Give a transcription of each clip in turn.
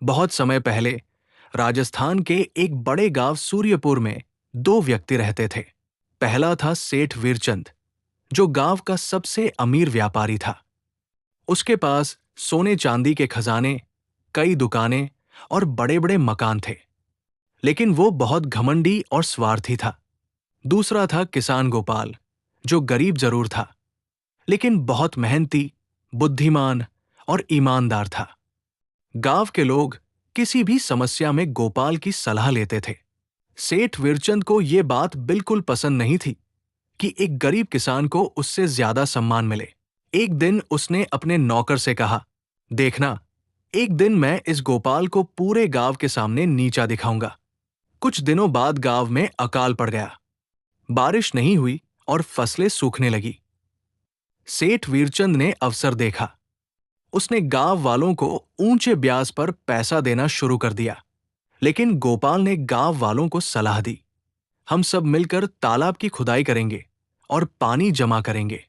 बहुत समय पहले राजस्थान के एक बड़े गांव सूर्यपुर में दो व्यक्ति रहते थे। पहला था सेठ वीरचंद, जो गांव का सबसे अमीर व्यापारी था। उसके पास सोने चांदी के खजाने, कई दुकानें और बड़े बड़े मकान थे, लेकिन वो बहुत घमंडी और स्वार्थी था। दूसरा था किसान गोपाल, जो गरीब जरूर था, लेकिन बहुत मेहनती, बुद्धिमान और ईमानदार था। गांव के लोग किसी भी समस्या में गोपाल की सलाह लेते थे। सेठ वीरचंद को ये बात बिल्कुल पसंद नहीं थी कि एक गरीब किसान को उससे ज्यादा सम्मान मिले। एक दिन उसने अपने नौकर से कहा, देखना, एक दिन मैं इस गोपाल को पूरे गांव के सामने नीचा दिखाऊंगा। कुछ दिनों बाद गांव में अकाल पड़ गया। बारिश नहीं हुई और फसलें सूखने लगी। सेठ वीरचंद ने अवसर देखा। उसने गांव वालों को ऊंचे ब्याज पर पैसा देना शुरू कर दिया। लेकिन गोपाल ने गांव वालों को सलाह दी, हम सब मिलकर तालाब की खुदाई करेंगे और पानी जमा करेंगे।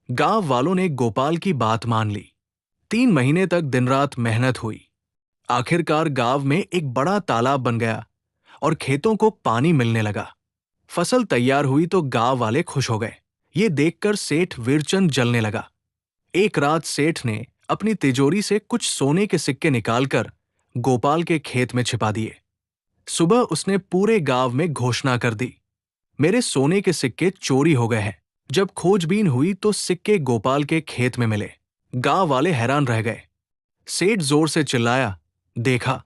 गांव वालों ने गोपाल की बात मान ली। 3 महीने तक दिन रात मेहनत हुई। आखिरकार गांव में एक बड़ा तालाब बन गया और खेतों को पानी मिलने लगा। फसल तैयार हुई तो गांव वाले खुश हो गए। ये देखकर सेठ वीरचंद जलने लगा। एक रात सेठ ने अपनी तिजोरी से कुछ सोने के सिक्के निकालकर गोपाल के खेत में छिपा दिए। सुबह उसने पूरे गांव में घोषणा कर दी, मेरे सोने के सिक्के चोरी हो गए हैं। जब खोजबीन हुई तो सिक्के गोपाल के खेत में मिले। गांव वाले हैरान रह गए। सेठ जोर से चिल्लाया, देखा,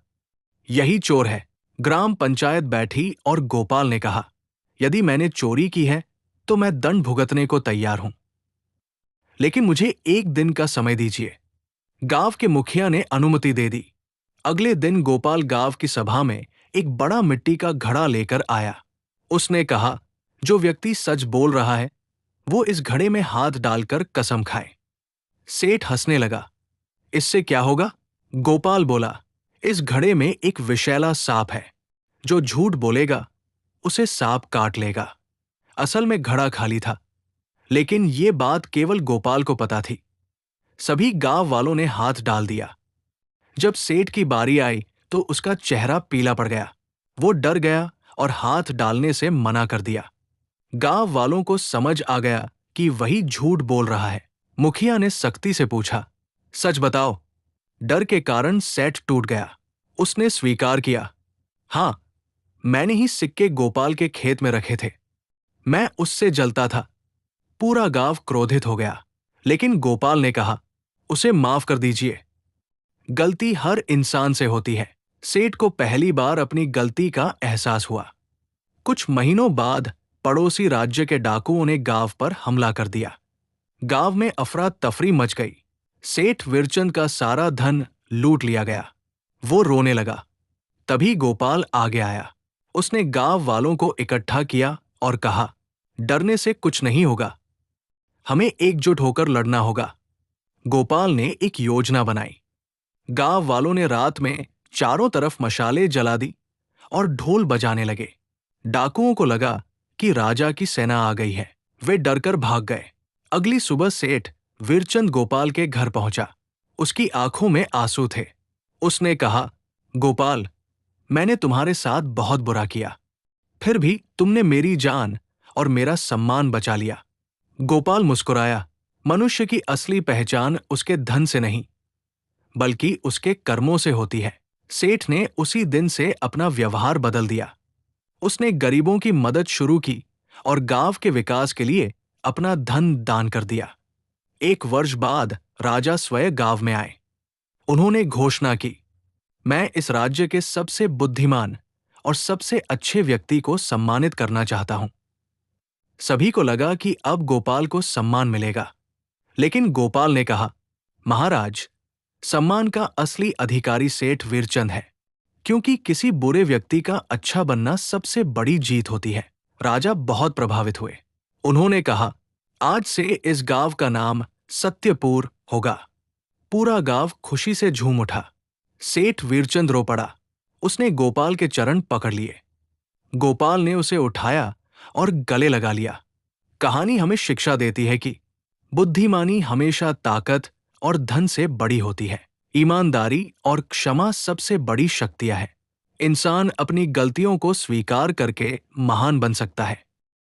यही चोर है। ग्राम पंचायत बैठी और गोपाल ने कहा, यदि मैंने चोरी की है तो मैं दंड भुगतने को तैयार हूं, लेकिन मुझे एक दिन का समय दीजिए। गांव के मुखिया ने अनुमति दे दी। अगले दिन गोपाल गांव की सभा में एक बड़ा मिट्टी का घड़ा लेकर आया। उसने कहा, जो व्यक्ति सच बोल रहा है वो इस घड़े में हाथ डालकर कसम खाए। सेठ हंसने लगा। इससे क्या होगा? गोपाल बोला, इस घड़े में एक विषैला सांप है। जो झूठ बोलेगा उसे सांप काट लेगा। असल में घड़ा खाली था, लेकिन ये बात केवल गोपाल को पता थी। सभी गांव वालों ने हाथ डाल दिया। जब सेठ की बारी आई तो उसका चेहरा पीला पड़ गया। वो डर गया और हाथ डालने से मना कर दिया। गांव वालों को समझ आ गया कि वही झूठ बोल रहा है। मुखिया ने सख्ती से पूछा, सच बताओ। डर के कारण सेठ टूट गया। उसने स्वीकार किया, हाँ, मैंने ही सिक्के गोपाल के खेत में रखे थे। मैं उससे जलता था। पूरा गांव क्रोधित हो गया, लेकिन गोपाल ने कहा, उसे माफ कर दीजिए। गलती हर इंसान से होती है। सेठ को पहली बार अपनी गलती का एहसास हुआ। कुछ महीनों बाद पड़ोसी राज्य के डाकुओं ने गांव पर हमला कर दिया। गांव में अफरा तफरी मच गई। सेठ वीरचंद का सारा धन लूट लिया गया। वो रोने लगा। तभी गोपाल आगे आया। उसने गांव वालों को इकट्ठा किया और कहा, डरने से कुछ नहीं होगा, हमें एकजुट होकर लड़ना होगा। गोपाल ने एक योजना बनाई। गांव वालों ने रात में चारों तरफ मशालें जला दी और ढोल बजाने लगे। डाकुओं को लगा कि राजा की सेना आ गई है। वे डरकर भाग गए। अगली सुबह सेठ वीरचंद गोपाल के घर पहुंचा। उसकी आंखों में आंसू थे। उसने कहा, गोपाल, मैंने तुम्हारे साथ बहुत बुरा किया, फिर भी तुमने मेरी जान और मेरा सम्मान बचा लिया। गोपाल मुस्कुराया। मनुष्य की असली पहचान उसके धन से नहीं, बल्कि उसके कर्मों से होती है। सेठ ने उसी दिन से अपना व्यवहार बदल दिया। उसने गरीबों की मदद शुरू की और गांव के विकास के लिए अपना धन दान कर दिया। 1 वर्ष बाद राजा स्वयं गांव में आए। उन्होंने घोषणा की, मैं इस राज्य के सबसे बुद्धिमान और सबसे अच्छे व्यक्ति को सम्मानित करना चाहता हूं। सभी को लगा कि अब गोपाल को सम्मान मिलेगा, लेकिन गोपाल ने कहा, महाराज, सम्मान का असली अधिकारी सेठ वीरचंद है, क्योंकि किसी बुरे व्यक्ति का अच्छा बनना सबसे बड़ी जीत होती है। राजा बहुत प्रभावित हुए। उन्होंने कहा, आज से इस गांव का नाम सत्यपुर होगा। पूरा गांव खुशी से झूम उठा। सेठ वीरचंद रो पड़ा। उसने गोपाल के चरण पकड़ लिए। गोपाल ने उसे उठाया और गले लगा लिया। कहानी हमें शिक्षा देती है कि बुद्धिमानी हमेशा ताकत और धन से बड़ी होती है। ईमानदारी और क्षमा सबसे बड़ी शक्तियां हैं। इंसान अपनी गलतियों को स्वीकार करके महान बन सकता है।